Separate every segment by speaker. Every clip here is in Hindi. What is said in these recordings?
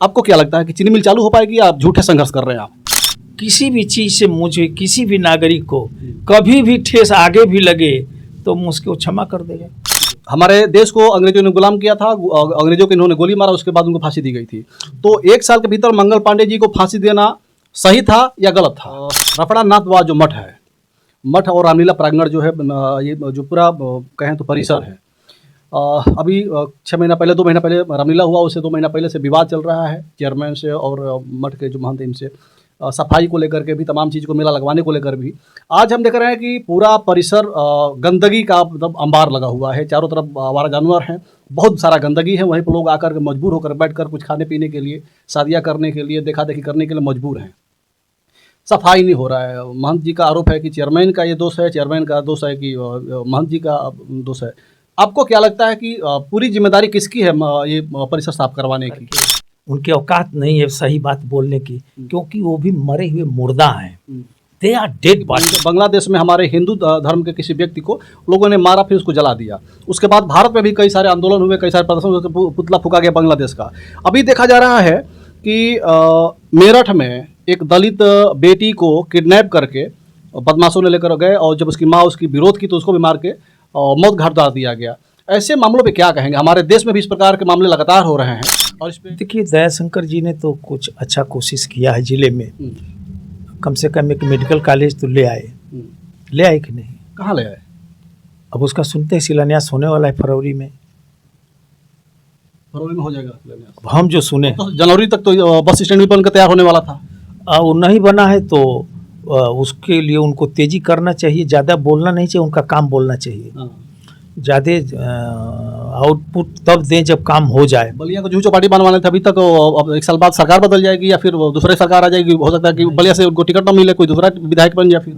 Speaker 1: आपको क्या लगता है कि चीनी मिल चालू हो पाएगी या आप झूठे संघर्ष कर रहे हैं आप?
Speaker 2: किसी भी चीज़ से मुझे किसी भी नागरिक को कभी भी ठेस आगे भी लगे तो मैं उसको क्षमा कर देगा।
Speaker 1: हमारे देश को अंग्रेजों ने गुलाम किया था, अंग्रेजों को इन्होंने गोली मारा, उसके बाद उनको फांसी दी गई थी। तो 1 साल के भीतर मंगल पांडे जी को फांसी देना सही था या गलत था? रपड़ा नाथ जो मठ है, मठ और रामलीला प्रांगण जो है, ये जो पूरा कहें तो परिसर है, अभी 6 महीना पहले 2 महीना पहले रामलीला हुआ, उससे 2 महीना पहले से विवाद चल रहा है चेयरमैन से और मठ के जो महंत इनसे, सफाई को लेकर के भी, तमाम चीज़ को मेला लगवाने को लेकर भी। आज हम देख रहे हैं कि पूरा परिसर गंदगी का मतलब अंबार लगा हुआ है, चारों तरफ आवारा जानवर हैं, बहुत सारा गंदगी है, वहीं पर लोग आकर के मजबूर होकर बैठकर कुछ खाने पीने के लिए, शादियाँ करने के लिए, देखा देखी करने के लिए मजबूर हैं। सफाई नहीं हो रहा है। महंत जी का आरोप है कि चेयरमैन का ये दोष है, चेयरमैन का दोष है कि महंत जी का दोष है। आपको क्या लगता है कि पूरी जिम्मेदारी किसकी है ये परिसर साफ करवाने की?
Speaker 2: उनकी औकात नहीं है सही बात बोलने की, क्योंकि वो भी मरे हुए मुर्दा हैं, they are dead body.
Speaker 1: Bangladesh में हमारे हिंदू धर्म के किसी व्यक्ति को लोगों ने मारा, फिर उसको जला दिया। उसके बाद भारत में भी कई सारे आंदोलन हुए, कई सारे प्रदर्शन हुए, पुतला फूका गया बांग्लादेश का। अभी देखा जा रहा है कि मेरठ में एक दलित बेटी को किडनैप करके बदमाशों ने लेकर गए, और जब उसकी माँ उसकी विरोध की तो उसको भी मार के मौत घाट उतार दिया गया। ऐसे मामलों पे क्या कहेंगे? हमारे देश में भी इस प्रकार के मामले लगातार हो रहे हैं। और इस पे
Speaker 2: देखिए, दयाशंकर जी ने तो कुछ अच्छा कोशिश किया है जिले में, कम से कम एक मेडिकल कॉलेज तो ले आए कि नहीं?
Speaker 1: कहाँ ले आए?
Speaker 2: अब उसका सुनते हैं शिलान्यास होने वाला है फरवरी में
Speaker 1: हो जाएगा।
Speaker 2: हम जो सुने
Speaker 1: तो जनवरी तक तो बस स्टैंड भी बनकर तैयार होने वाला था।
Speaker 2: वो नहीं बना है तो उसके लिए उनको तेजी करना चाहिए, ज़्यादा बोलना नहीं चाहिए, उनका काम बोलना चाहिए, ज़्यादा आउटपुट तब दें जब काम हो जाए।
Speaker 1: बलिया को जूह चौपाटी बनवाने थे, अभी तक अब 1 साल बाद सरकार बदल जाएगी या फिर दूसरी सरकार आ जाएगी, हो सकता है कि बलिया से उनको टिकट न मिले, कोई दूसरा विधायक बन जाए। फिर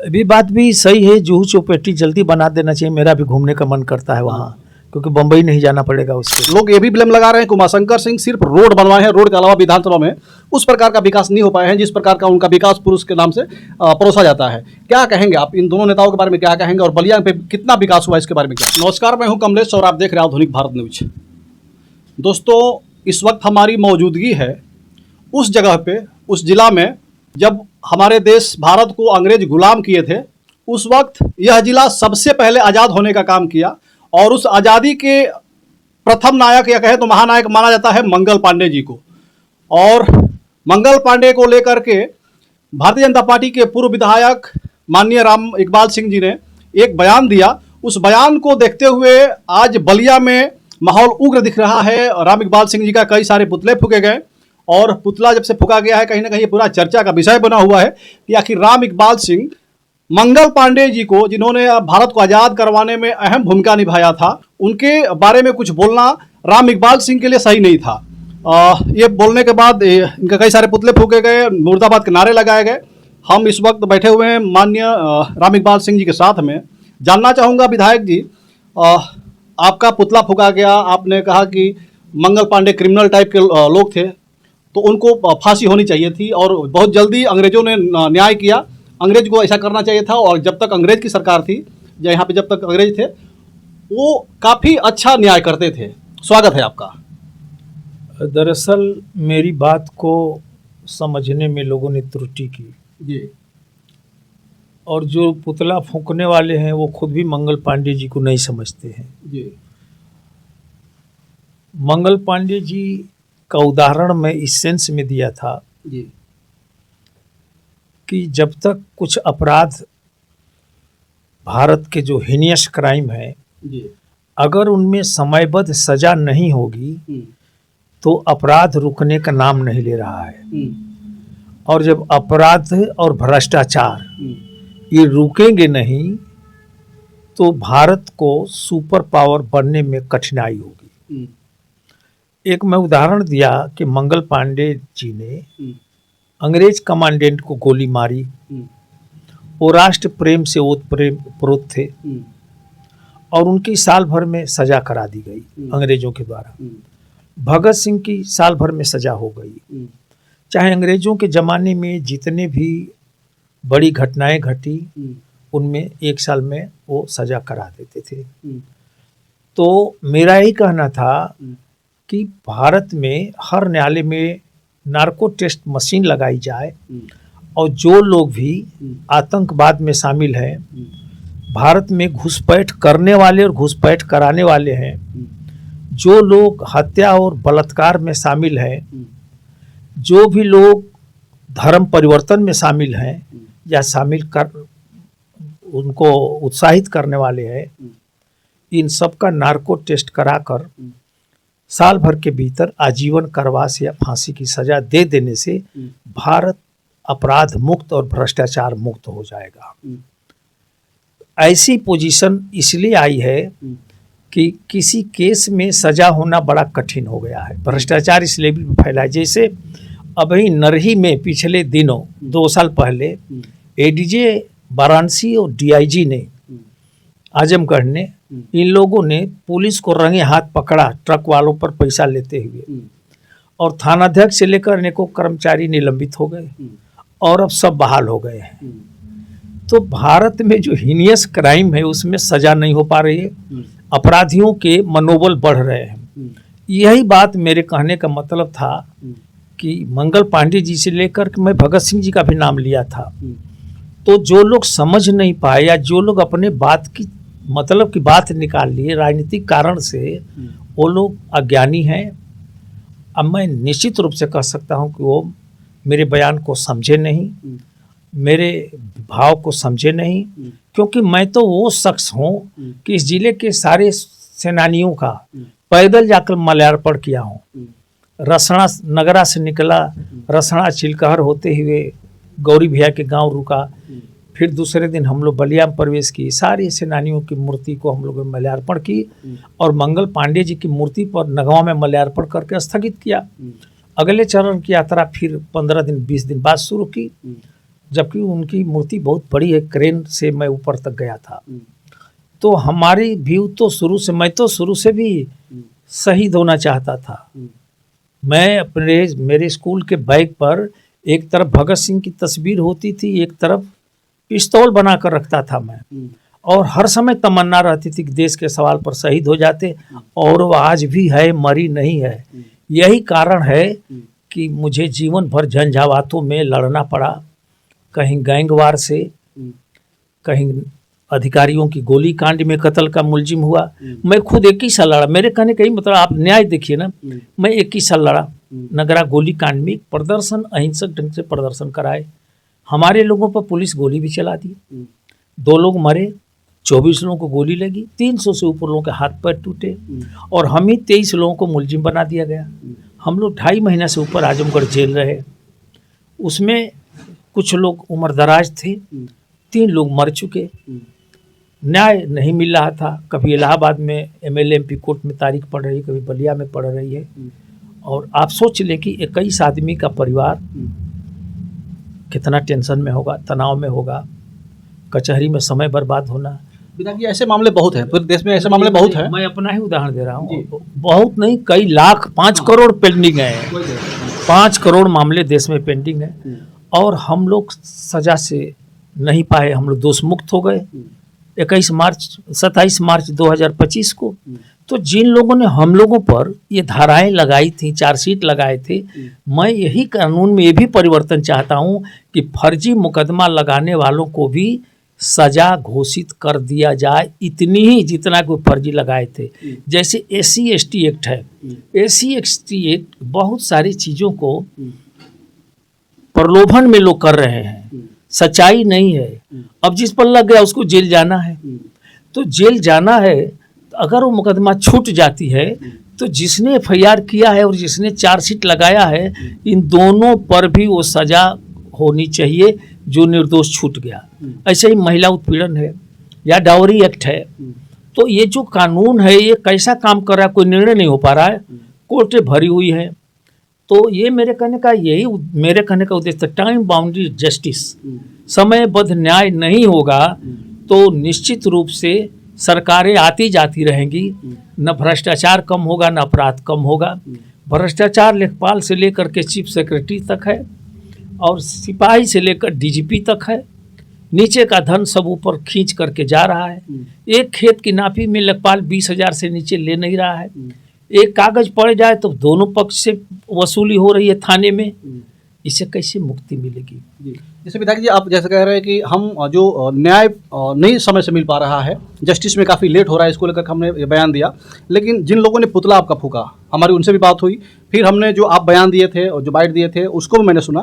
Speaker 2: अभी बात भी सही है, जूहू चौपाटी जल्दी बना देना चाहिए। मेरा भी घूमने का मन करता है वहाँ, क्योंकि बम्बई नहीं जाना पड़ेगा उससे।
Speaker 1: लोग ये भी ब्लेम लगा रहे हैं कि उमाशंकर सिंह सिर्फ रोड बनवाए हैं, रोड के अलावा विधानसभा में उस प्रकार का विकास नहीं हो पाए हैं जिस प्रकार का उनका विकास पुरुष के नाम से परोसा जाता है। क्या कहेंगे आप इन दोनों नेताओं के बारे में? क्या कहेंगे और बलिया पे कितना विकास हुआ इसके बारे में क्या? नमस्कार, मैं हूं कमलेश और आप देख रहे हैं आधुनिक भारत न्यूज। दोस्तों, इस वक्त हमारी मौजूदगी है उस जगह पे, उस जिला में जब हमारे देश भारत को अंग्रेज गुलाम किए थे। उस वक्त यह जिला सबसे पहले आज़ाद होने का काम किया, और उस आज़ादी के प्रथम नायक या कहे तो महानायक माना जाता है मंगल पांडे जी को। और मंगल पांडे को लेकर के भारतीय जनता पार्टी के पूर्व विधायक माननीय राम इकबाल सिंह जी ने एक बयान दिया। उस बयान को देखते हुए आज बलिया में माहौल उग्र दिख रहा है। राम इकबाल सिंह जी का कई सारे पुतले फूके गए, और पुतला जब से फूका गया है कहीं ना कहीं पूरा चर्चा का विषय बना हुआ है कि आखिर राम इकबाल सिंह मंगल पांडे जी को, जिन्होंने भारत को आज़ाद करवाने में अहम भूमिका निभाया था, उनके बारे में कुछ बोलना राम इकबाल सिंह के लिए सही नहीं था। ये बोलने के बाद इनके कई सारे पुतले फूके गए, मुर्दाबाद के नारे लगाए गए। हम इस वक्त बैठे हुए हैं माननीय राम इकबाल सिंह जी के साथ में। जानना चाहूँगा विधायक जी, आपका पुतला फूका गया, आपने कहा कि मंगल पांडे क्रिमिनल टाइप के लोग थे, तो उनको फांसी होनी चाहिए थी, और बहुत जल्दी अंग्रेजों ने न्याय किया। अंग्रेज को ऐसा करना चाहिए था, और जब तक अंग्रेज की सरकार थी, या यहाँ पे जब तक अंग्रेज थे, वो काफ़ी अच्छा न्याय करते थे। स्वागत है आपका।
Speaker 2: दरअसल मेरी बात को समझने में लोगों ने त्रुटि की
Speaker 1: जी,
Speaker 2: और जो पुतला फूंकने वाले हैं वो खुद भी मंगल पांडे जी को नहीं समझते हैं
Speaker 1: जी।
Speaker 2: मंगल पांडे जी का उदाहरण मैं इस सेंस में दिया था
Speaker 1: जी,
Speaker 2: कि जब तक कुछ अपराध, भारत के जो हीनियस क्राइम है,
Speaker 1: जी,
Speaker 2: अगर उनमें समयबद्ध सजा नहीं होगी तो अपराध रुकने का नाम नहीं ले रहा है। और जब अपराध और भ्रष्टाचार ये रुकेंगे नहीं तो भारत को सुपर पावर बनने में कठिनाई होगी। एक मैं उदाहरण दिया कि मंगल पांडे जी ने अंग्रेज कमांडेंट को गोली मारी, वो राष्ट्र प्रेम से ओतप्रोत थे, और उनकी साल भर में सजा करा दी गई अंग्रेजों के द्वारा। भगत सिंह की साल भर में सजा हो गई। चाहे अंग्रेजों के ज़माने में जितने भी बड़ी घटनाएं घटी, उनमें 1 साल में वो सजा करा देते थे। तो मेरा यही कहना था कि भारत में हर न्यायालय में नार्को टेस्ट मशीन लगाई जाए और जो लोग भी आतंकवाद में शामिल हैं, भारत में घुसपैठ करने वाले और घुसपैठ कराने वाले हैं, जो लोग हत्या और बलात्कार में शामिल हैं, जो भी लोग धर्म परिवर्तन में शामिल हैं या शामिल कर उनको उत्साहित करने वाले हैं, इन सब का नार्को टेस्ट कराकर साल भर के भीतर आजीवन कारावास या फांसी की सजा दे देने से भारत अपराध मुक्त और भ्रष्टाचार मुक्त हो जाएगा। ऐसी पोजीशन इसलिए आई है कि किसी केस में सजा होना बड़ा कठिन हो गया है, भ्रष्टाचार इस लेवल पर फैला है। जैसे अभी नरही में पिछले दिनों 2 साल पहले एडीजे वाराणसी और डीआईजी ने आजमगढ़ ने इन लोगों ने पुलिस को रंगे हाथ पकड़ा ट्रक वालों पर पैसा लेते हुए, और थानाध्यक्ष से लेकर अनेकों कर्मचारी निलंबित हो गए और अब सब बहाल हो गए हैं। तो भारत में जो हीनियस क्राइम है उसमें सजा नहीं हो पा रही है, अपराधियों के मनोबल बढ़ रहे हैं। यही बात मेरे कहने का मतलब था कि मंगल पांडे जी से लेकर मैं भगत सिंह जी का भी नाम लिया था। तो जो लोग समझ नहीं पाए या जो लोग अपने बात की मतलब की बात निकाल लिए राजनीतिक कारण से, वो लोग अज्ञानी हैं। अब मैं निश्चित रूप से कह सकता हूं कि वो मेरे बयान को समझे नहीं, मेरे भाव को समझे नहीं, क्योंकि मैं तो वो शख्स हूं कि इस जिले के सारे सेनानियों का पैदल जाकर माल्यार्पण किया हूं। रसना नगरा से निकला, रसना चिलकहर होते हुए गौरी भैया के गांव रुका, फिर दूसरे दिन हम लोग बलिया में प्रवेश की, सारी सेनानियों की मूर्ति को हम लोगों ने माल्यार्पण की और मंगल पांडे जी की मूर्ति पर नगवा में माल्यार्पण करके स्थगित किया। अगले चरण की यात्रा फिर 15 दिन 20 दिन बाद शुरू की, जबकि उनकी मूर्ति बहुत बड़ी है, क्रेन से मैं ऊपर तक गया था। तो हमारी व्यू तो शुरू से, मैं तो शुरू से भी शहीद होना चाहता था। मैं मेरे स्कूल के बैग पर एक तरफ भगत सिंह की तस्वीर होती थी, एक तरफ पिस्तौल बनाकर रखता था मैं, और हर समय तमन्ना रहती थी कि देश के सवाल पर शहीद हो जाते, और वो आज भी है, मरी नहीं है। यही कारण है कि मुझे जीवन भर झंझावातों में लड़ना पड़ा, कहीं गैंगवार से, कहीं अधिकारियों की गोली कांड में कत्ल का मुलजिम हुआ। मैं खुद 21 साल लड़ा। मेरे कहने का ही मतलब, आप न्याय देखिए ना, मैं 21 साल लड़ा नगरा गोली कांड में। प्रदर्शन अहिंसक ढंग से प्रदर्शन कराए, हमारे लोगों पर पुलिस गोली भी चला दी, 2 लोग मरे, 24 लोगों को गोली लगी, 300 से ऊपर लोगों के हाथ पैर टूटे, और हम ही 23 लोगों को मुलजिम बना दिया गया। हम लोग 2.5 महीना से ऊपर आजमगढ़ जेल रहे। उसमें कुछ लोग उम्रदराज थे, 3 लोग मर चुके, न्याय नहीं मिल रहा था। कभी इलाहाबाद में MLA MP कोर्ट में तारीख पड़ रही है, कभी बलिया में पड़ रही है। और आप सोच लें कि 21 आदमी का परिवार कितना टेंशन में होगा, तनाव में होगा, कचहरी में समय बर्बाद होना।
Speaker 1: पिताजी ऐसे मामले बहुत हैं, पूरे देश में ऐसे मामले बहुत हैं।
Speaker 2: मैं अपना ही उदाहरण दे रहा हूँ, बहुत नहीं, कई लाख, 5 करोड़ पेंडिंग है, 5 करोड़ मामले देश में पेंडिंग है, और हम लोग सजा से नहीं पाए, हम लोग दोष मुक्त हो गए 27 मार्च 2025 को। तो जिन लोगों ने हम लोगों पर ये धाराएं लगाई थी, चार्जशीट लगाए थे, मैं यही कानून में ये भी परिवर्तन चाहता हूं कि फर्जी मुकदमा लगाने वालों को भी सजा घोषित कर दिया जाए, इतनी ही जितना कोई फर्जी लगाए थे। जैसे SC/ST एक्ट है, SC/ST एक्ट बहुत सारी चीज़ों को प्रलोभन में लोग कर रहे हैं, सच्चाई नहीं है। अब जिस पर लग गया उसको जेल जाना है, तो जेल जाना है, अगर वो मुकदमा छूट जाती है तो जिसने FIR किया है और जिसने चार्जशीट लगाया है, इन दोनों पर भी वो सजा होनी चाहिए जो निर्दोष छूट गया। ऐसे ही महिला उत्पीड़न है या डाउरी एक्ट है। तो ये जो कानून है ये कैसा काम कर रहा है, कोई निर्णय नहीं हो पा रहा है, कोर्टें भरी हुई हैं। तो ये मेरे कहने का उद्देश्य, टाइम बाउंड्री जस्टिस, समयबद्ध न्याय नहीं होगा तो निश्चित रूप से सरकारें आती जाती रहेंगी, न भ्रष्टाचार कम होगा न अपराध कम होगा। भ्रष्टाचार लेखपाल से लेकर के चीफ सेक्रेटरी तक है, और सिपाही से लेकर DGP तक है। नीचे का धन सब ऊपर खींच करके जा रहा है। एक खेत की नापी में लेखपाल 20,000 से नीचे ले नहीं रहा है। एक कागज पड़ जाए तो दोनों पक्ष से वसूली हो रही है थाने में, इससे कैसे मुक्ति मिलेगी?
Speaker 1: जैसे विधायक जी आप जैसे कह रहे हैं कि हम जो न्याय नहीं समय से मिल पा रहा है, जस्टिस में काफ़ी लेट हो रहा है, इसको लेकर हमने ये बयान दिया, लेकिन जिन लोगों ने पुतला आपका फूका, हमारी उनसे भी बात हुई, फिर हमने जो आप बयान दिए थे और जो बाइट दिए थे उसको भी मैंने सुना।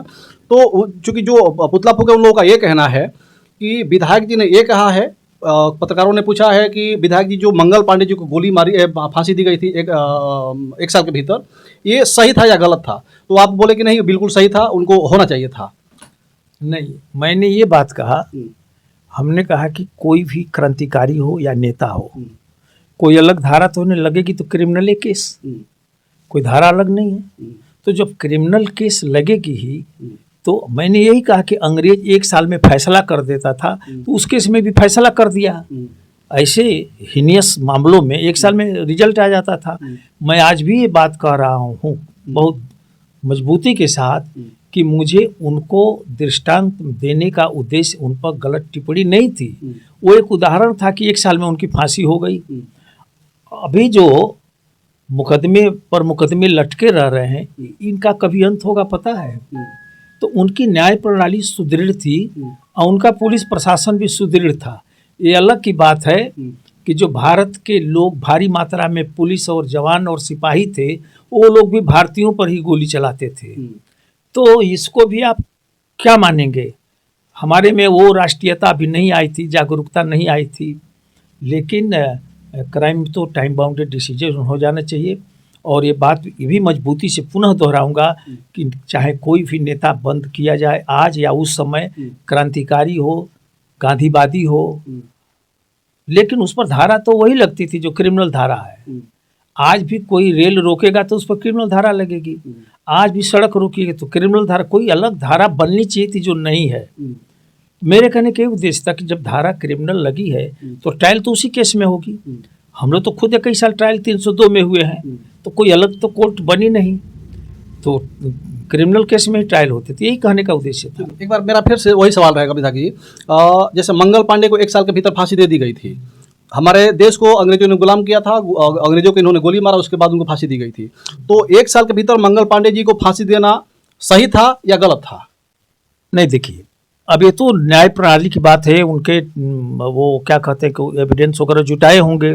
Speaker 1: तो चूँकि जो पुतला फूका उन लोगों का ये कहना है कि विधायक जी ने ये कहा है, पत्रकारों ने पूछा है कि विधायक जी जो मंगल पांडे जी को गोली मारी फांसी दी गई थी एक साल के भीतर, ये सही था या गलत था? तो आप बोले कि नहीं बिल्कुल सही था, उनको होना चाहिए था।
Speaker 2: नहीं, मैंने ये बात कहा, हमने कहा कि कोई भी क्रांतिकारी हो या नेता हो, कोई अलग धारा तो उन्हें लगेगी तो क्रिमिनल केस, कोई धारा अलग नहीं है। तो जब क्रिमिनल केस लगेगी ही, तो मैंने यही कहा कि अंग्रेज 1 साल में फैसला कर देता था, तो उस केस में भी फैसला कर दिया। ऐसे हीनियस मामलों में 1 साल में रिजल्ट आ जाता था। मैं आज भी ये बात कह रहा हूँ बहुत मजबूती के साथ कि मुझे उनको दृष्टांत देने का उद्देश्य उन पर गलत टिप्पणी नहीं थी। वो एक उदाहरण था कि 1 साल में उनकी फांसी हो गई। अभी जो मुकदमे पर मुकदमे लटके रह रहे हैं, इनका कभी अंत होगा पता है? तो उनकी न्याय प्रणाली सुदृढ़ थी और उनका पुलिस प्रशासन भी सुदृढ़ था। ये अलग की बात है कि जो भारत के लोग भारी मात्रा में पुलिस और जवान और सिपाही थे, वो लोग भी भारतीयों पर ही गोली चलाते थे। तो इसको भी आप क्या मानेंगे? हमारे में वो राष्ट्रीयता भी नहीं आई थी, जागरूकता नहीं आई थी। लेकिन क्राइम तो टाइम बाउंडेड डिसीजन हो जाना चाहिए। और ये बात ये भी मजबूती से पुनः दोहराऊंगा कि चाहे कोई भी नेता बंद किया जाए आज या उस समय, क्रांतिकारी हो, गांधीवादी हो, लेकिन उस पर धारा तो वही लगती थी जो क्रिमिनल धारा है। आज भी कोई रेल रोकेगा तो उस पर क्रिमिनल धारा लगेगी, आज भी सड़क रोकेगी तो क्रिमिनल धारा, कोई अलग धारा बननी चाहिए थी जो नहीं है। मेरे कहने के उद्देश्य था कि जब धारा क्रिमिनल लगी है तो ट्रायल तो उसी केस में होगी। हम लोग तो खुद कई साल ट्रायल 302 में हुए हैं, तो कोई अलग तो कोर्ट बनी नहीं, तो क्रिमिनल केस में ही ट्रायल होते थे। यही कहने का उद्देश्य था।
Speaker 1: एक बार मेरा फिर से वही सवाल रहेगा विधायक जी, जैसे मंगल पांडे को 1 साल के भीतर फांसी दे दी गई थी, हमारे देश को अंग्रेजों ने गुलाम किया था, अंग्रेजों को इन्होंने गोली मारा, उसके बाद उनको फांसी दी गई थी। तो 1 साल के भीतर मंगल पांडे जी को फांसी देना सही था या गलत था?
Speaker 2: नहीं, देखिए, अब ये तो न्याय प्रणाली की बात है। उनके वो क्या कहते हैं कि एविडेंस वगैरह जुटाए होंगे,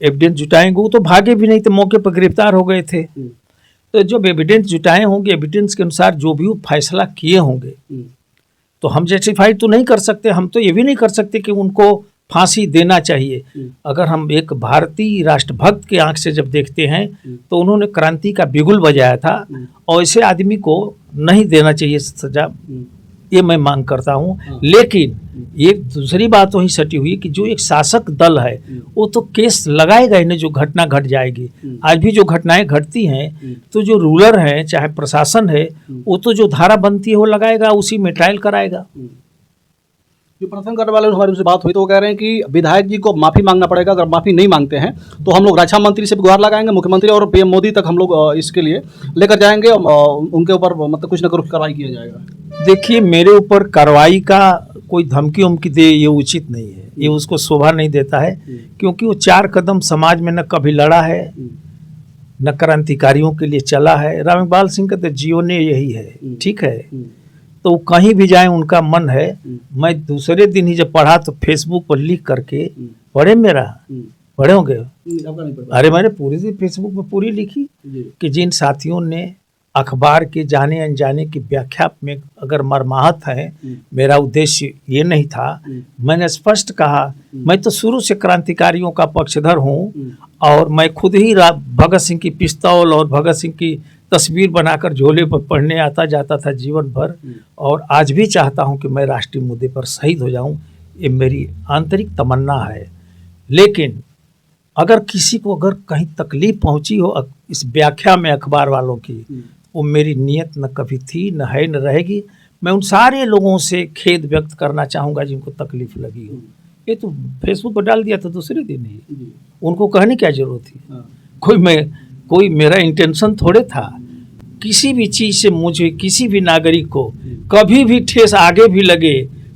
Speaker 2: एविडेंस जुटाएंगे, वो तो भागे भी नहीं थे, मौके पर गिरफ्तार हो गए थे। तो जब एविडेंस जुटाए होंगे, एविडेंस के अनुसार जो भी वो फैसला किए होंगे, तो हम जस्टिफाइड तो नहीं कर सकते। हम तो ये भी नहीं कर सकते कि उनको फांसी देना चाहिए। अगर हम एक भारतीय राष्ट्रभक्त के आंख से जब देखते हैं तो उन्होंने क्रांति का बिगुल बजाया था, और ऐसे आदमी को नहीं देना चाहिए सजा, ये मैं मांग करता हूँ। लेकिन एक दूसरी बात वही सटी हुई कि जो एक शासक दल है वो तो केस लगाएगा ही नहीं जो घटना घट जाएगी। आज भी जो घटनाएं घटती हैं तो जो रूलर है चाहे प्रशासन है, वो तो जो धारा बनती है वो लगाएगा, उसी में ट्रायल कराएगा।
Speaker 1: जो प्रदर्शन करने वाले हमारी उनसे बात हुई तो वो कह रहे हैं कि विधायक जी को माफ़ी मांगना पड़ेगा, अगर माफ़ी नहीं मांगते हैं तो हम लोग रक्षा मंत्री से भी गुहार लगाएंगे, मुख्यमंत्री और पीएम मोदी तक हम लोग इसके लिए लेकर जाएंगे, उनके ऊपर मतलब कुछ न कुछ कार्रवाई किया जाएगा।
Speaker 2: देखिए, मेरे ऊपर कार्रवाई का कोई धमकी उमकी दे ये उचित नहीं है, ये उसको शोभा नहीं देता है, क्योंकि वो 4 कदम समाज में न कभी लड़ा है, न क्रांतिकारियों के लिए चला है। राम इकबाल सिंह का तो जीवन ने यही है, ठीक है। तो कहीं भी जाए उनका मन है। मैं दूसरे दिन ही जब पढ़ा तो फेसबुक पर लिख करके पढ़े, मेरा पढ़े होंगे? अरे मैंने पूरी फेसबुक पर पूरी लिखी कि जिन साथियों ने अखबार के जाने अनजाने की व्याख्या में अगर मर्माहत है, मेरा उद्देश्य ये नहीं था। मैंने स्पष्ट कहा, मैं तो शुरू से क्रांतिकारियों का पक्षधर हूँ, और मैं खुद ही भगत सिंह की पिस्तौल और भगत सिंह की तस्वीर बनाकर झोले पर पढ़ने आता जाता था जीवन भर, और आज भी चाहता हूं कि मैं राष्ट्रीय मुद्दे पर शहीद हो जाऊं। ये मेरी आंतरिक तमन्ना है। लेकिन अगर किसी को अगर कहीं तकलीफ पहुंची हो इस व्याख्या में अखबार वालों की, वो मेरी नीयत न कभी थी, न है, न रहेगी। मैं उन सारे लोगों से खेद व्यक्त करना चाहूँगा जिनको तकलीफ लगी हो। ये तो फेसबुक पर डाल दिया था दूसरे दिन ही, उनको कहने क्या जरूरत थी? कोई मेरा इंटेंशन थोड़े था किसी भी चीज़ से मुझे किसी भी नागरिक को कभी भी ठेस आगे भी लगे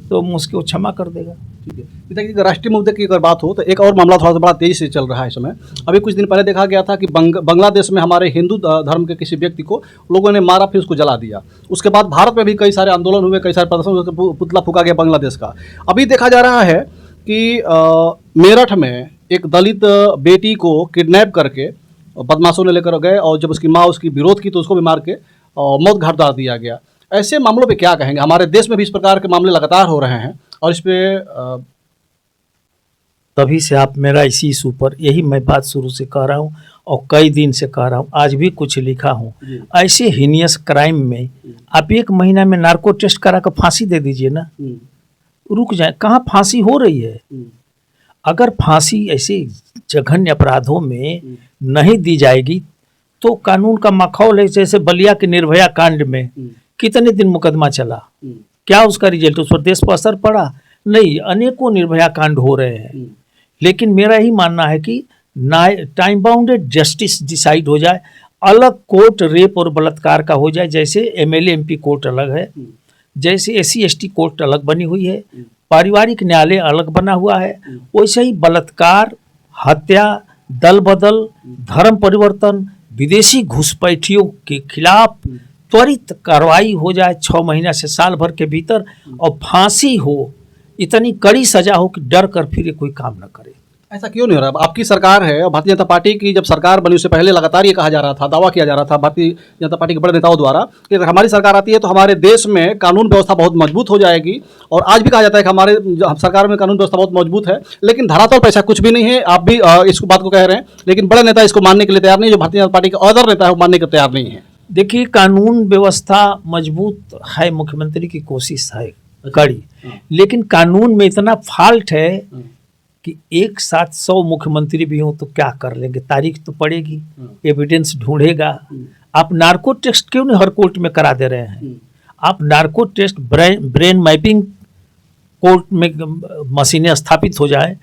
Speaker 2: तो मुझको क्षमा कर देगा।
Speaker 1: ठीक है। देखिए, राष्ट्रीय मुद्दे की अगर बात हो तो एक और मामला थोड़ा सा बड़ा तेजी से चल रहा है इस समय। अभी कुछ दिन पहले देखा गया था कि बांग्लादेश में हमारे हिंदू धर्म के किसी व्यक्ति को लोगों ने मारा, फिर उसको जला दिया। उसके बाद भारत में भी कई सारे आंदोलन हुए, कई सारे प्रदर्शन हुए, पुतला फूका गया बांग्लादेश का। अभी देखा जा रहा है कि मेरठ में एक दलित बेटी को किडनैप करके बदमाशों ने लेकर गए, और जब उसकी माँ उसकी विरोध की तो उसको भी मार के मौत घाट उतार दिया गया। ऐसे मामलों पे क्या कहेंगे? हमारे देश में भी इस प्रकार के मामले लगातार हो रहे हैं, और इस पे
Speaker 2: तभी से आप मेरा इसी इशू पर यही मैं बात शुरू से कह रहा हूँ और कई दिन से कह रहा हूँ, आज भी कुछ लिखा हूँ। ऐसे हीनियस क्राइम में आप 1 महीना में नार्को टेस्ट करा कर फांसी दे दीजिए ना, रुक जाए। कहाँ फांसी हो रही है? अगर फांसी ऐसे जघन्य अपराधों में नहीं दी जाएगी तो कानून का माखौल है। जैसे बलिया के निर्भया कांड में कितने दिन मुकदमा चला, क्या उसका रिजल्ट, उस पर देश पर असर पड़ा? नहीं। अनेकों निर्भया कांड हो रहे हैं, लेकिन मेरा ही मानना है कि टाइम बाउंडेड जस्टिस डिसाइड हो जाए, अलग कोर्ट रेप और बलात्कार का हो जाए। जैसे एमएलए एमपी कोर्ट अलग है, जैसे एससी एसटी कोर्ट अलग बनी हुई है, पारिवारिक न्यायालय अलग बना हुआ है, वैसे ही बलात्कार, हत्या, दल बदल, धर्म परिवर्तन, विदेशी घुसपैठियों के खिलाफ त्वरित कार्रवाई हो जाए 6 महीना से साल भर के भीतर, और फांसी हो, इतनी कड़ी सजा हो कि डर कर फिर कोई काम न करे।
Speaker 1: ऐसा क्यों नहीं हो रहा? आपकी सरकार है, और भारतीय जनता पार्टी की जब सरकार बनी उससे पहले लगातार ये कहा जा रहा था, दावा किया जा रहा था भारतीय जनता पार्टी के बड़े नेताओं द्वारा कि अगर हमारी सरकार आती है तो हमारे देश में कानून व्यवस्था बहुत मजबूत हो जाएगी। और आज भी कहा जाता है कि हमारे सरकार में कानून व्यवस्था बहुत मजबूत है, लेकिन धरातल पर ऐसा कुछ भी नहीं है। आप भी इस बात को कह रहे हैं, लेकिन बड़े नेता इसको मानने के लिए तैयार नहीं। जो भारतीय जनता पार्टी के अदर नेता है वो मानने के तैयार नहीं है।
Speaker 2: देखिए, कानून व्यवस्था मजबूत है, मुख्यमंत्री की कोशिश है कड़ी, लेकिन कानून में इतना फॉल्ट है कि एक साथ 100 मुख्यमंत्री भी हों तो क्या कर लेंगे? तारीख तो पड़ेगी, एविडेंस ढूंढेगा। आप नार्को टेस्ट क्यों नहीं हर कोर्ट में करा दे रहे हैं? आप narco test brain mapping court में मशीनें स्थापित हो जाए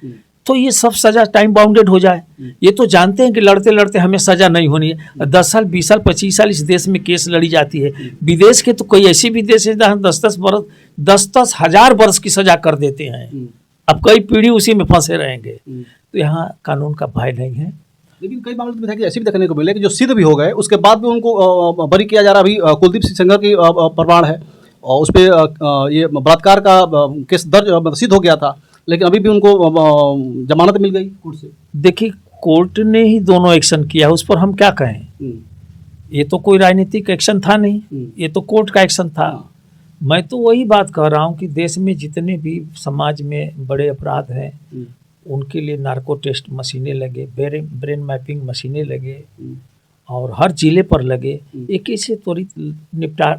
Speaker 2: तो ये सब सजा टाइम बाउंडेड हो जाए। ये तो जानते हैं कि लड़ते लड़ते हमें सजा नहीं होनी है। 10 साल 20 साल 25 साल इस देश में केस लड़ी जाती है। विदेश के तो कोई ऐसे भी देश है जहाँ 10-10 हजार वर्ष की सजा कर देते हैं। अब कई पीढ़ी उसी में फंसे रहेंगे। तो यहाँ कानून का भय नहीं है।
Speaker 1: लेकिन कई मामले में ऐसे भी देखने को मिले कि जो सिद्ध भी हो गए उसके बाद भी उनको बरी किया जा रहा। अभी कुलदीप सिंह सेंगर की प्रमाण है और उस पर ये बलात्कार का केस दर्ज सिद्ध हो गया था, लेकिन अभी भी उनको जमानत मिल गई कोर्ट से।
Speaker 2: देखिए, कोर्ट ने ही दोनों एक्शन किया, उस पर हम क्या कहें? ये तो कोई राजनीतिक एक्शन था नहीं, ये तो कोर्ट का एक्शन था। मैं तो वही बात कह रहा हूँ कि देश में जितने भी समाज में बड़े अपराध हैं उनके लिए नार्को टेस्ट मशीनें लगे, ब्रेन मैपिंग मशीनें लगे और हर जिले पर लगे। एक ऐसे त्वरित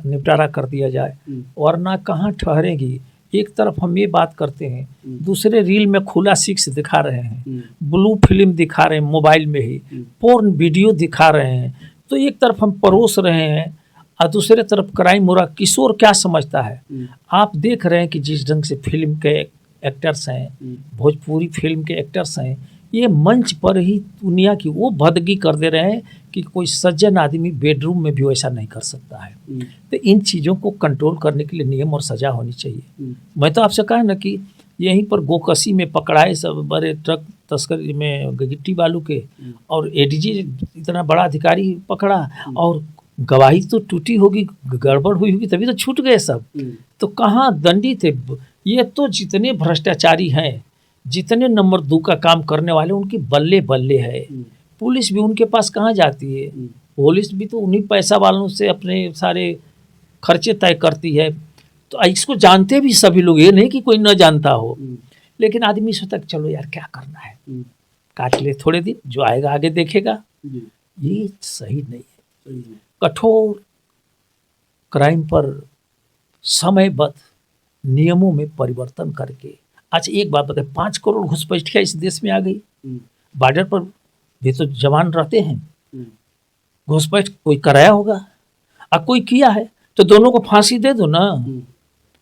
Speaker 2: निपटारा कर दिया जाए, वरना कहाँ ठहरेगी। एक तरफ हम ये बात करते हैं, दूसरे रील में खुला सेक्स दिखा रहे हैं, ब्लू फिल्म दिखा रहे हैं, मोबाइल में ही पोर्न वीडियो दिखा रहे हैं। तो एक तरफ हम परोस रहे हैं और दूसरे तरफ क्राइम हो रहा। किशोर क्या समझता है? आप देख रहे हैं कि जिस ढंग से फिल्म के एक्टर्स हैं, भोजपुरी फिल्म के एक्टर्स हैं, ये मंच पर ही दुनिया की वो भदगी कर दे रहे हैं कि कोई सज्जन आदमी बेडरूम में भी वैसा नहीं कर सकता है। तो इन चीज़ों को कंट्रोल करने के लिए नियम और सज़ा होनी चाहिए। मैं तो आपसे कहा ना कि यहीं पर गोकसी में पकड़ाए सब बड़े ट्रक तस्करी में गिट्टी बालू के, और एडीजी इतना बड़ा अधिकारी पकड़ा, और गवाही तो टूटी होगी, गड़बड़ हुई होगी, तभी तो छूट गए सब। तो कहाँ दंडी थे? ये तो जितने भ्रष्टाचारी हैं, जितने नंबर 2 का काम करने वाले, उनकी बल्ले बल्ले है। पुलिस भी उनके पास कहाँ जाती है? पुलिस भी तो उन्हीं पैसा वालों से अपने सारे खर्चे तय करती है। तो इसको जानते भी सभी लोग, ये नहीं कि कोई न जानता हो, लेकिन आदमी सोचता है चलो यार क्या करना है, काट ले थोड़े दिन, जो आएगा आगे देखेगा। ये सही नहीं है। कठोर क्राइम पर समयबद्ध नियमों में परिवर्तन करके, आज एक बात बताए, 5 करोड़ घुसपैठिया इस देश में आ गई। बॉर्डर पर भी तो जवान रहते हैं, घुसपैठ कोई कराया होगा, अब कोई किया है तो दोनों को फांसी दे दो ना,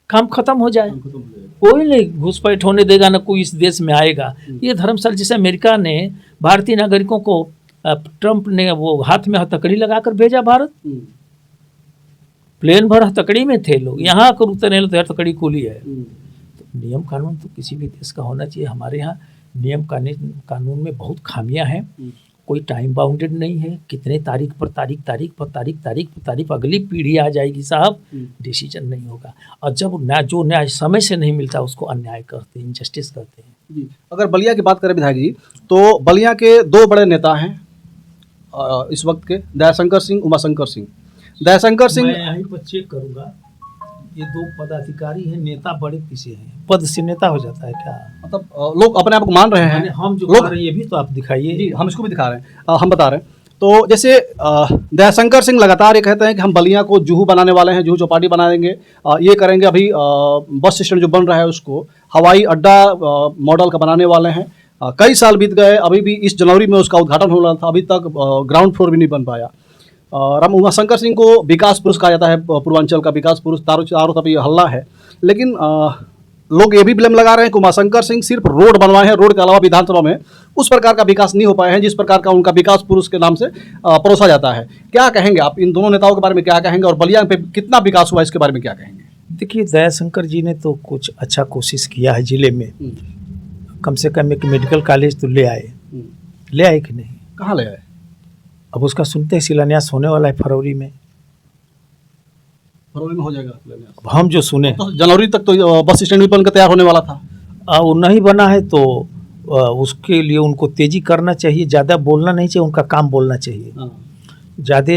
Speaker 2: काम खत्म हो जाए। कोई नहीं घुसपैठ होने देगा, ना कोई इस देश में आएगा। ये धर्मशाला जैसे अमेरिका ने भारतीय नागरिकों को, ट्रंप ने वो हाथ में हथकड़ी लगाकर भेजा भारत, प्लेन भर हथकड़ी में थे लोग, यहाँ आकर उतरने तो हथकड़ी खुली है। तो नियम कानून तो किसी भी देश का होना चाहिए। हमारे यहाँ नियम कानून में बहुत खामियां हैं। कोई टाइम बाउंडेड नहीं है, कितने तारीख पर तारीख अगली पीढ़ी आ जाएगी साहब, डिसीजन नहीं होगा। और जब जो न्याय समय से नहीं मिलता उसको अन्याय करते हैं, इनजस्टिस करते हैं।
Speaker 1: जी, अगर बलिया की बात करें विधायक जी, तो बलिया के दो बड़े नेता हैं इस वक्त के, दयाशंकर सिंह, उमाशंकर सिंह। दयाशंकर सिंह,
Speaker 2: मैं यहीं पर चेक करूंगा, ये दो पदाधिकारी हैं, नेता बड़े पीछे हैं। पद से नेता हो जाता है क्या?
Speaker 1: मतलब लोग अपने आप को मान रहे हैं,
Speaker 2: हम जो
Speaker 1: लोग
Speaker 2: कह रहे हैं ये भी तो आप दिखाइए।
Speaker 1: जी, हम इसको भी दिखा रहे हैं, हम बता रहे हैं। तो जैसे दयाशंकर सिंह लगातार ये कहते हैं कि हम बलिया को जुहू बनाने वाले हैं, जुहू चौपाटी बना देंगे, ये करेंगे। अभी बस स्टैंड जो बन रहा है उसको हवाई अड्डा मॉडल का बनाने वाले हैं। कई साल बीत गए, अभी भी इस जनवरी में उसका उद्घाटन होना था, अभी तक ग्राउंड फ्लोर भी नहीं बन पाया। राम उमाशंकर सिंह को विकास पुरुष कहा जाता है, पूर्वांचल का विकास पुरुष, चारों तरफ ये हल्ला है। लेकिन लोग ये भी ब्लेम लगा रहे हैं कि उमाशंकर सिंह सिर्फ रोड बनवाए हैं, रोड के अलावा विधानसभा में उस प्रकार का विकास नहीं हो पाए हैं जिस प्रकार का उनका विकास पुरुष के नाम से परोसा जाता है। क्या कहेंगे आप इन दोनों नेताओं के बारे में, क्या कहेंगे, और बलिया पे कितना विकास हुआ इसके बारे में क्या कहेंगे?
Speaker 2: देखिए, दयाशंकर जी ने तो कुछ अच्छा कोशिश किया है जिले में, कम से कम एक मेडिकल कॉलेज तो ले आए कि नहीं?
Speaker 1: कहाँ ले आए?
Speaker 2: अब उसका सुनते हैं शिलान्यास होने वाला है फरवरी में
Speaker 1: हो जाएगा।
Speaker 2: अब हम जो सुने,
Speaker 1: तो जनवरी तक तो बस स्टैंड भी बनकर तैयार होने वाला था।
Speaker 2: वो नहीं बना है तो उसके लिए उनको तेजी करना चाहिए, ज़्यादा बोलना नहीं चाहिए, उनका काम बोलना चाहिए। ज़्यादा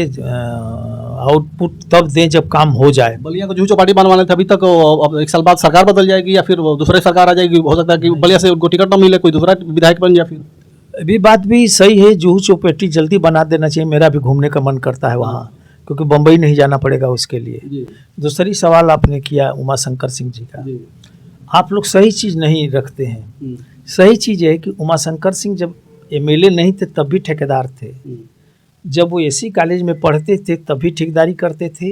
Speaker 2: आउटपुट तब दें जब काम हो जाए।
Speaker 1: बलिया को जुहू चौपाटी बनवाने थे, अभी तक अब एक साल बाद सरकार बदल जाएगी या फिर दूसरी सरकार आ जाएगी, हो सकता है कि बलिया से उनको टिकट न मिले, कोई दूसरा विधायक बन जाए। फिर
Speaker 2: अभी बात भी सही है, जुहू चौपाटी जल्दी बना देना चाहिए। मेरा भी घूमने का मन करता है वहाँ, क्योंकि बम्बई नहीं जाना पड़ेगा उसके लिए। दूसरी सवाल आपने किया उमाशंकर सिंह जी का, आप लोग सही चीज़ नहीं रखते हैं। सही चीज़ है कि उमाशंकर सिंह जब एमएलए नहीं थे तब भी ठेकेदार थे, जब वो एसी कॉलेज में पढ़ते थे तब भी ठेकेदारी करते थे,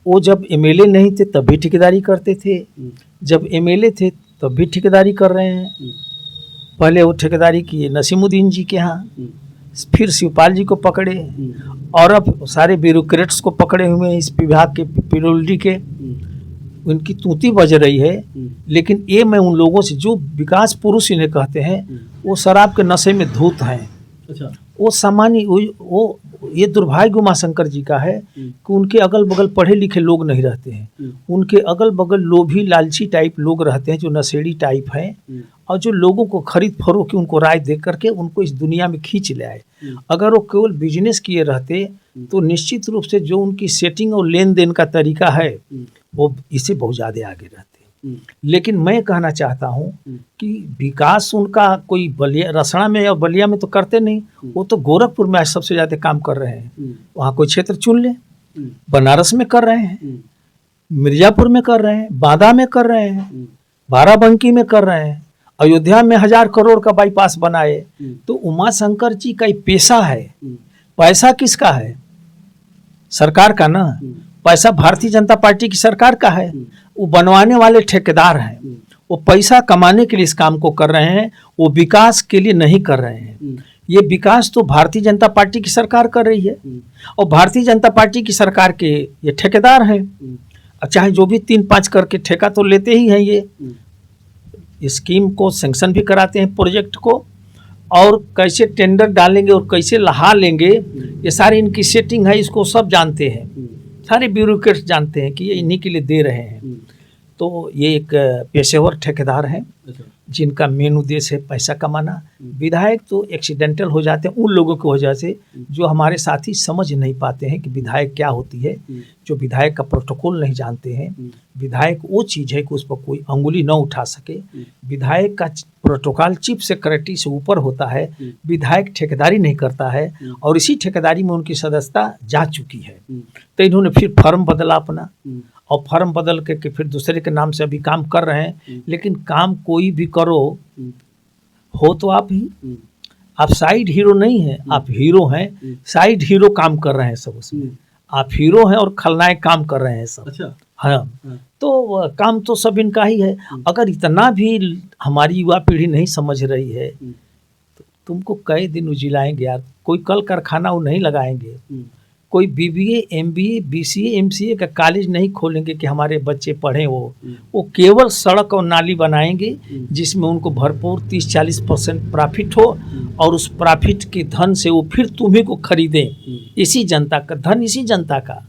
Speaker 2: वो जब एमएलए नहीं थे तब भी ठेकेदारी करते थे, जब एमएलए थे तब भी ठेकेदारी कर रहे हैं। पहले वो ठेकेदारी किए नसीमुद्दीन जी के यहाँ, फिर शिवपाल जी को पकड़े, और अब सारे ब्यूरोक्रेट्स को पकड़े हुए हैं इस विभाग के, पीडब्ल्यूडी के। उनकी तूती बज रही है। लेकिन ये मैं उन लोगों से, जो विकास पुरुष इन्हें कहते हैं, वो शराब के नशे में धूत हैं। अच्छा, वो सामान्य वो ये दुर्भाग्य उमाशंकर जी का है कि उनके अगल बगल पढ़े लिखे लोग नहीं रहते हैं, उनके अगल बगल लोभी लालची टाइप लोग रहते हैं, जो नशेड़ी टाइप हैं, और जो लोगों को खरीद फरोख्त की उनको राय दे करके उनको इस दुनिया में खींच ले आए। अगर वो केवल बिजनेस किए रहते तो निश्चित रूप से जो उनकी सेटिंग और लेन देन का तरीका है वो इससे बहुत ज़्यादा आगे रहते। लेकिन मैं कहना चाहता हूँ कि विकास उनका कोई बलिया, रसड़ा में या बलिया में तो करते नहीं, वो तो गोरखपुर में आज सबसे ज़्यादा काम कर रहे हैं। वहाँ कोई क्षेत्र चुन ले, बनारस में कर रहे हैं, मिर्जापुर में कर रहे हैं, बांदा में कर रहे हैं, बाराबंकी में कर रहे हैं, अयोध्या में 1000 करोड़ का बाईपास बनाए। तो उमाशंकर जी का पेशा है। पैसा किसका है? सरकार का ना, पैसा भारतीय जनता पार्टी की सरकार का है। वो बनवाने वाले ठेकेदार हैं, वो पैसा कमाने के लिए इस काम को कर रहे हैं, वो विकास के लिए नहीं कर रहे हैं। ये विकास तो भारतीय जनता पार्टी की सरकार कर रही है, और भारतीय जनता पार्टी की सरकार के ये ठेकेदार हैं। चाहे जो भी 3-5 करके ठेका तो लेते ही हैं, ये स्कीम को सैंक्शन भी कराते हैं, प्रोजेक्ट को, और कैसे टेंडर डालेंगे और कैसे लहा लेंगे, ये सारी इनकी सेटिंग है। इसको सब जानते हैं, सारे ब्यूरोक्रेट्स जानते हैं कि ये इन्हीं के लिए दे रहे हैं। तो ये एक पेशेवर ठेकेदार हैं जिनका मेन उद्देश्य है पैसा कमाना। विधायक तो एक्सीडेंटल हो जाते हैं उन लोगों की वजह से जो हमारे साथी समझ नहीं पाते हैं कि विधायक क्या होती है, जो विधायक का प्रोटोकॉल नहीं जानते हैं। विधायक वो चीज़ है कि उस पर कोई अंगुली न उठा सके। विधायक का प्रोटोकॉल चीफ सेक्रेटरी से ऊपर होता है। विधायक ठेकेदारी नहीं करता है, और इसी ठेकेदारी में उनकी सदस्यता जा चुकी है। तो इन्होंने फिर फर्म बदला अपना, और फर्म बदल के फिर दूसरे के नाम से अभी काम कर रहे हैं। लेकिन काम कोई भी करो हो तो आप ही, आप साइड हीरो नहीं हैं, आप हीरो हैं। साइड हीरो काम कर रहे हैं सब उसमें, आप हीरो हैं और खलनायक काम कर रहे हैं सब। अच्छा। हाँ, तो काम तो सब इनका ही है। अगर इतना भी हमारी युवा पीढ़ी नहीं समझ रही है तो तुमको कई दिन उजिलाएंगे यार। कोई कल कारखाना वो नहीं लगाएंगे, कोई बीबीए, एमबीए, बीसीए, एमसीए का कॉलेज नहीं खोलेंगे कि हमारे बच्चे पढ़ें। वो केवल सड़क और नाली बनाएंगे जिसमें उनको भरपूर 30-40% प्रॉफिट हो, और उस प्रॉफिट के धन से वो फिर तुम्ही को खरीदें। इसी जनता का धन, इसी जनता का,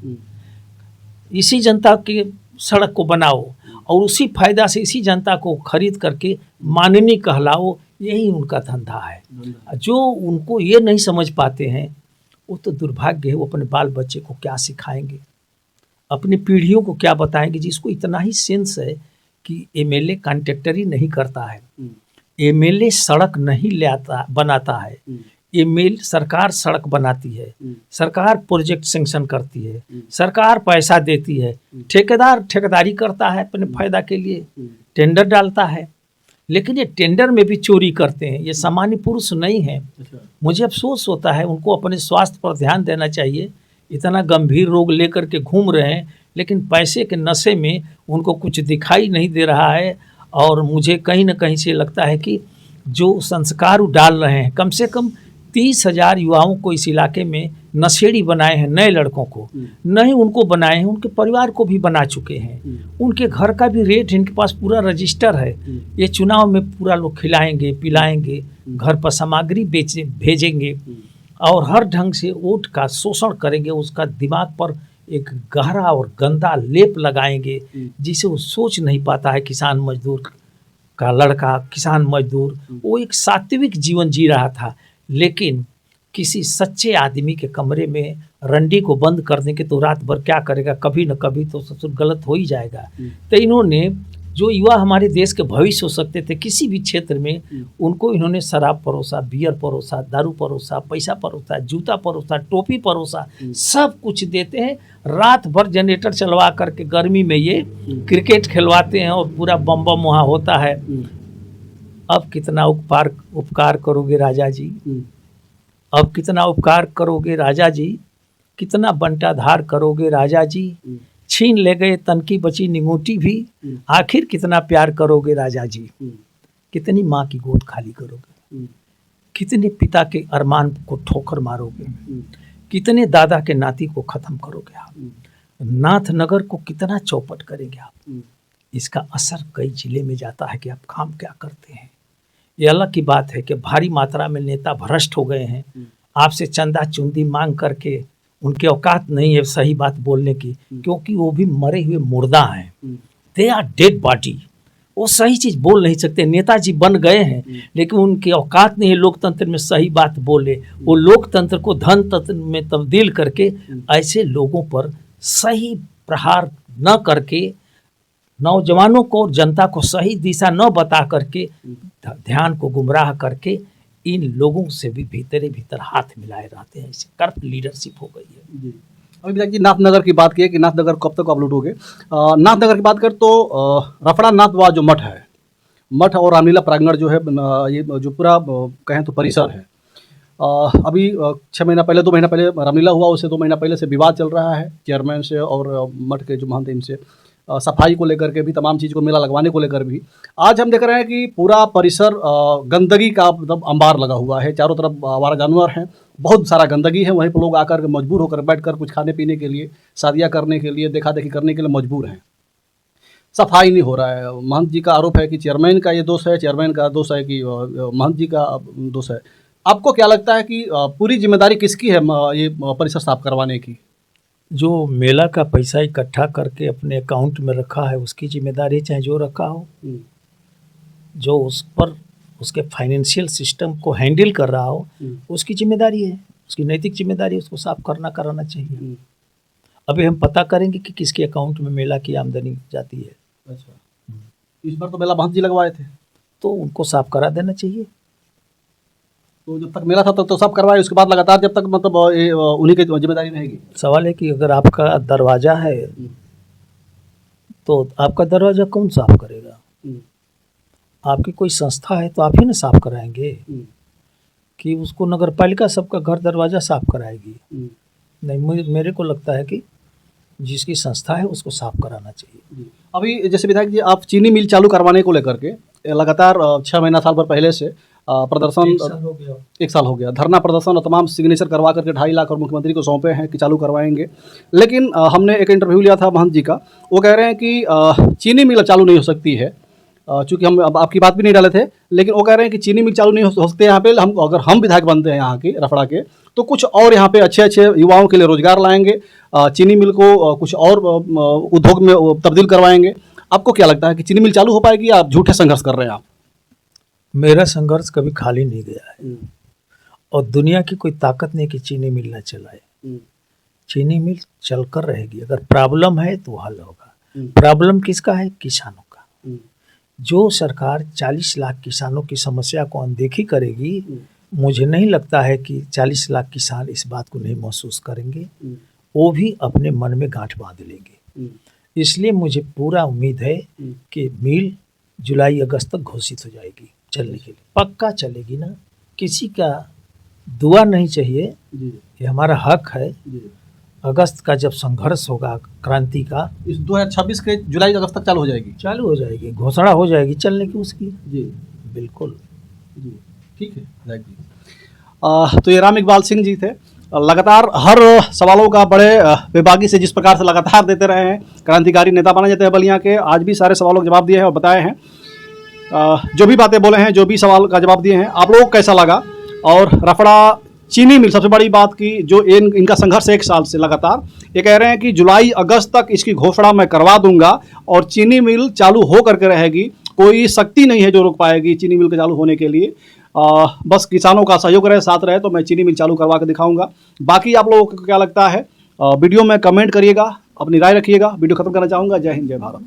Speaker 2: इसी जनता के सड़क को बनाओ और उसी फायदा से इसी जनता को खरीद करके माननीय कहलाओ। यही उनका धंधा है। जो उनको ये नहीं समझ पाते हैं वो तो दुर्भाग्य है। वो अपने बाल बच्चे को क्या सिखाएंगे, अपनी पीढ़ियों को क्या बताएंगे। जिसको इतना ही सेंस है कि एमएलए कॉन्ट्रैक्टरी नहीं करता है, एमएलए सड़क नहीं ले आता बनाता है, एमएलए सरकार सड़क बनाती है, सरकार प्रोजेक्ट सैंक्शन करती है, सरकार पैसा देती है, ठेकेदार ठेकेदारी करता है अपने फायदा के लिए, टेंडर डालता है। लेकिन ये टेंडर में भी चोरी करते हैं। ये सामान्य पुरुष नहीं है। मुझे अफसोस होता है। उनको अपने स्वास्थ्य पर ध्यान देना चाहिए। इतना गंभीर रोग लेकर के घूम रहे हैं, लेकिन पैसे के नशे में उनको कुछ दिखाई नहीं दे रहा है। और मुझे कहीं ना कहीं से लगता है कि जो संस्कार वो डाल रहे हैं, कम से कम 30,000 युवाओं को इस इलाके में नशेड़ी बनाए हैं, नए लड़कों को नहीं उनको बनाए हैं, उनके परिवार को भी बना चुके हैं। उनके घर का भी रेट इनके पास पूरा रजिस्टर है। ये चुनाव में पूरा लोग खिलाएंगे पिलाएंगे, घर पर सामग्री भेजेंगे और हर ढंग से वोट का शोषण करेंगे। उसका दिमाग पर एक गहरा और गंदा लेप लगाएंगे जिसे वो सोच नहीं पाता है। किसान मजदूर का लड़का, किसान मजदूर, वो एक सात्विक जीवन जी रहा था, लेकिन किसी सच्चे आदमी के कमरे में रंडी को बंद कर देंगे तो रात भर क्या करेगा, कभी न कभी तो ससुर गलत हो ही जाएगा। तो इन्होंने जो युवा हमारे देश के भविष्य हो सकते थे किसी भी क्षेत्र में, उनको इन्होंने शराब परोसा, बियर परोसा, दारू परोसा, पैसा परोसा, जूता परोसा, टोपी परोसा, सब कुछ देते हैं। रात भर जनरेटर चलवा करके गर्मी में ये क्रिकेट खिलवाते हैं और पूरा बम बम वहाँ होता है। अब कितना उपकार करोगे राजा जी, अब कितना उपकार करोगे राजा जी, कितना बंटाधार करोगे राजा जी। छीन ले गए तन की बची निगोटी भी, आखिर कितना प्यार करोगे राजा जी। कितनी माँ की गोद खाली करोगे, कितने पिता के अरमान को ठोकर मारोगे, कितने दादा के नाती को खत्म करोगे आप, नाथनगर को कितना चौपट करेंगे आप। इसका असर कई जिले में जाता है कि आप काम क्या करते हैं। ये अलग की बात है कि भारी मात्रा में नेता भ्रष्ट हो गए हैं, आपसे चंदा चुंदी मांग करके उनके औकात नहीं है सही बात बोलने की, क्योंकि वो भी मरे हुए मुर्दा हैं, दे आर डेड बॉडी। वो सही चीज़ बोल नहीं सकते। नेताजी बन गए हैं लेकिन उनकी औकात नहीं है लोकतंत्र में सही बात बोले। वो लोकतंत्र को धन तंत्र में तब्दील करके ऐसे लोगों पर सही प्रहार न करके, नौजवानों को और जनता को सही दिशा न बता करके, ध्यान को गुमराह करके इन लोगों से भी भीतर भीतर हाथ मिलाए रहते हैं। इससे करप्ट लीडरशिप हो गई है
Speaker 1: जी। अभी विधायक जी नाथनगर की बात की है कि नाथनगर कब तक आप लूटोगे। नाथनगर की बात कर तो रफड़ा नाथ व जो मठ है, मठ और रामलीला प्रांगण जो है, ये जो पूरा कहें तो परिसर है, अभी 6 महीना पहले 2 महीना पहले रामलीला हुआ, उससे 2 महीना पहले से विवाद चल रहा है चेयरमैन से और मठ के जो महंत इनसे, सफाई को लेकर के भी, तमाम चीज़ को, मेला लगवाने को लेकर भी। आज हम देख रहे हैं कि पूरा परिसर गंदगी का मतलब अंबार लगा हुआ है। चारों तरफ आवारा जानवर हैं, बहुत सारा गंदगी है। वहीं पर लोग आकर के मजबूर होकर बैठकर कुछ खाने पीने के लिए, शादियाँ करने के लिए, देखा देखी करने के लिए मजबूर हैं। सफाई नहीं हो रहा है। महंत जी का आरोप है कि चेयरमैन का ये दोष है, चेयरमैन का दोष है कि महंत जी का दोष है। आपको क्या लगता है कि पूरी जिम्मेदारी किसकी है ये परिसर साफ करवाने की?
Speaker 2: जो मेला का पैसा इकट्ठा करके अपने अकाउंट में रखा है उसकी जिम्मेदारी, चाहे जो रखा हो, जो उस पर उसके फाइनेंशियल सिस्टम को हैंडल कर रहा हो उसकी जिम्मेदारी है, उसकी नैतिक जिम्मेदारी, उसको साफ कराना चाहिए। अभी हम पता करेंगे कि किसके अकाउंट में मेला की आमदनी जाती है।
Speaker 1: अच्छा, इस बार तो मेला महंत जी लगवाए थे,
Speaker 2: तो उनको साफ करा देना चाहिए।
Speaker 1: तो जब तक मेला था तो सब करवाए, उसके बाद लगातार जब तक मतलब उन्हीं की जिम्मेदारी रहेगी।
Speaker 2: सवाल है कि अगर आपका दरवाज़ा है तो आपका दरवाज़ा कौन साफ करेगा? आपकी कोई संस्था है तो आप ही ना साफ कराएंगे कि उसको नगर पालिका सबका घर दरवाज़ा साफ कराएगी? नहीं, मेरे को लगता है कि जिसकी संस्था है उसको साफ कराना चाहिए।
Speaker 1: अभी जैसे विधायक जी, आप चीनी मिल चालू करवाने को लेकर के लगातार 6 महीना साल भर पहले से प्रदर्शन
Speaker 2: एक साल हो गया।
Speaker 1: 1 साल हो गया, धरना प्रदर्शन और तमाम सिग्नेचर करवा करके 2.5 लाख और मुख्यमंत्री को सौंपे हैं कि चालू करवाएंगे। लेकिन हमने एक इंटरव्यू लिया था महंत जी का, वो कह रहे हैं कि चीनी मिल चालू नहीं हो सकती है। चूँकि हम अब आपकी बात भी नहीं डाले थे, लेकिन वो कह रहे हैं कि चीनी मिल चालू नहीं हो सकते यहाँ पे। अगर हम विधायक बनते हैं यहाँ के रफड़ा के, तो कुछ और यहाँ पे अच्छे अच्छे युवाओं के लिए रोजगार लाएंगे, चीनी मिल को कुछ और उद्योग में तब्दील करवाएंगे। आपको क्या लगता है कि चीनी मिल चालू हो पाएगी या आप झूठे संघर्ष कर रहे हैं आप?
Speaker 2: मेरा संघर्ष कभी खाली नहीं गया है, और दुनिया की कोई ताकत नहीं कि चीनी मिल ना चलाए। चीनी मिल चलकर रहेगी। अगर प्रॉब्लम है तो हल होगा। प्रॉब्लम किसका है? किसानों का। जो सरकार 40 लाख किसानों की समस्या को अनदेखी करेगी, मुझे नहीं लगता है कि 40 लाख किसान इस बात को नहीं महसूस करेंगे। वो भी अपने मन में गांठ बांध लेंगे। इसलिए मुझे पूरा उम्मीद है कि मिल जुलाई अगस्त तक घोषित हो जाएगी चलने के लिए। पक्का चलेगी ना, किसी का दुआ नहीं चाहिए, ये हमारा हक है। अगस्त का जब संघर्ष होगा क्रांति का,
Speaker 1: इस 2026 के जुलाई अगस्त तक चालू हो जाएगी,
Speaker 2: घोषणा हो जाएगी चलने की उसकी।
Speaker 1: जी
Speaker 2: बिल्कुल
Speaker 1: जी, ठीक है। तो ये राम इकबाल सिंह जी थे। लगातार हर सवालों का बड़े बेबाकी से जिस प्रकार से लगातार देते रहे हैं, क्रांतिकारी नेता माने जाते हैं बलिया के, आज भी सारे सवालों के जवाब दिए हैं और बताए हैं। जो भी बातें बोले हैं, जो भी सवाल का जवाब दिए हैं, आप लोगों को कैसा लगा? और रफड़ा चीनी मिल, सबसे बड़ी बात की जो इनका संघर्ष 1 साल से लगातार, ये कह रहे हैं कि जुलाई अगस्त तक इसकी घोषणा मैं करवा दूंगा और चीनी मिल चालू हो करके रहेगी। कोई शक्ति नहीं है जो रोक पाएगी चीनी मिल के चालू होने के लिए। बस किसानों का सहयोग रहे, साथ रहे, तो मैं चीनी मिल चालू करवा के दिखाऊंगा। बाकी आप लोगों को क्या लगता है वीडियो में कमेंट करिएगा, अपनी राय रखिएगा। वीडियो खत्म करना चाहूँगा। जय हिंद, जय भारत।